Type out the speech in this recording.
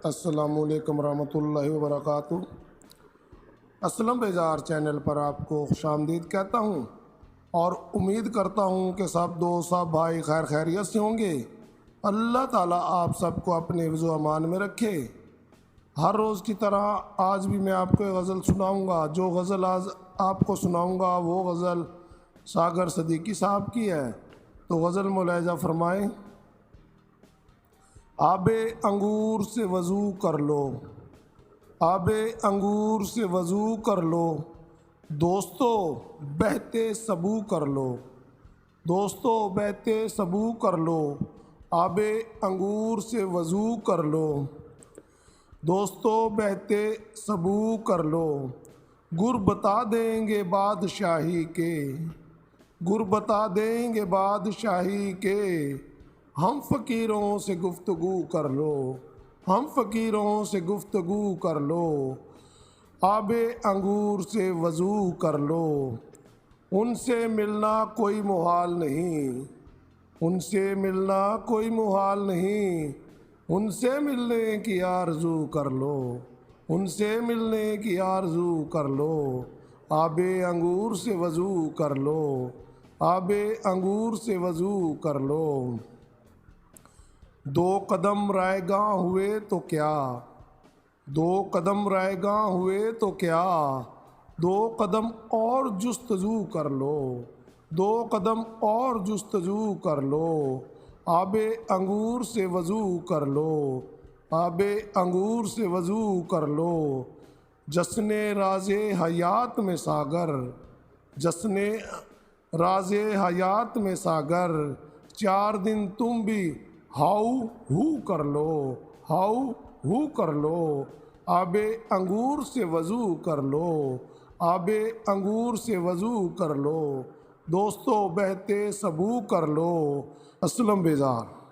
السلام علیکم ورحمۃ اللہ وبرکاتہ۔ اسلم بیزار چینل پر آپ کو خوش آمدید کہتا ہوں اور امید کرتا ہوں کہ سب دوست سب بھائی خیر خیریت سے ہوں گے۔ اللہ تعالیٰ آپ سب کو اپنے حفظ و امان میں رکھے۔ ہر روز کی طرح آج بھی میں آپ کو ایک غزل سناؤں گا۔ جو غزل آج آپ کو سناؤں گا وہ غزل ساگر صدیقی صاحب کی ہے، تو غزل ملاحظہ فرمائیں۔ آب انگور سے وضو کر لو، آب انگور سے وضو کر لو، دوستو بہتے سبو کر لو، دوستو بہتے سبو کر لو، آب انگور سے وضو کر لو، دوستو بہتے سبو کر لو۔ گر بتا دیں گے بادشاہی کے، گر بتا دیں گے بادشاہی کے، ہم فقیروں سے گفتگو کر لو، ہم فقیروں سے گفتگو کر لو، آب انگور سے وضو کر لو۔ ان سے ملنا کوئی محال نہیں، ان سے ملنا کوئی محال نہیں، ان سے ملنے کی آرزو کر لو، ان سے ملنے کی آرزو کر لو، آب انگور سے وضو کر لو، آب انگور سے وضو کر لو۔ دو قدم رائے گاں ہوئے تو کیا، دو قدم رائے گاں ہوئے تو کیا، دو قدم اور جستجو کر لو، دو قدم اور جستجو کر لو، آب انگور سے وضو کر لو، آب انگور سے وضو کر لو۔ جشن راز حیات میں ساگر، جشن راز حیات میں ساگر، چار دن تم بھی ہاؤ ہو کر لو، ہاؤ ہو کر لو، آب انگور سے وضو کر لو، آب انگور سے وضو کر لو، دوستو بہتے سبو کر لو۔ اسلم بیزار۔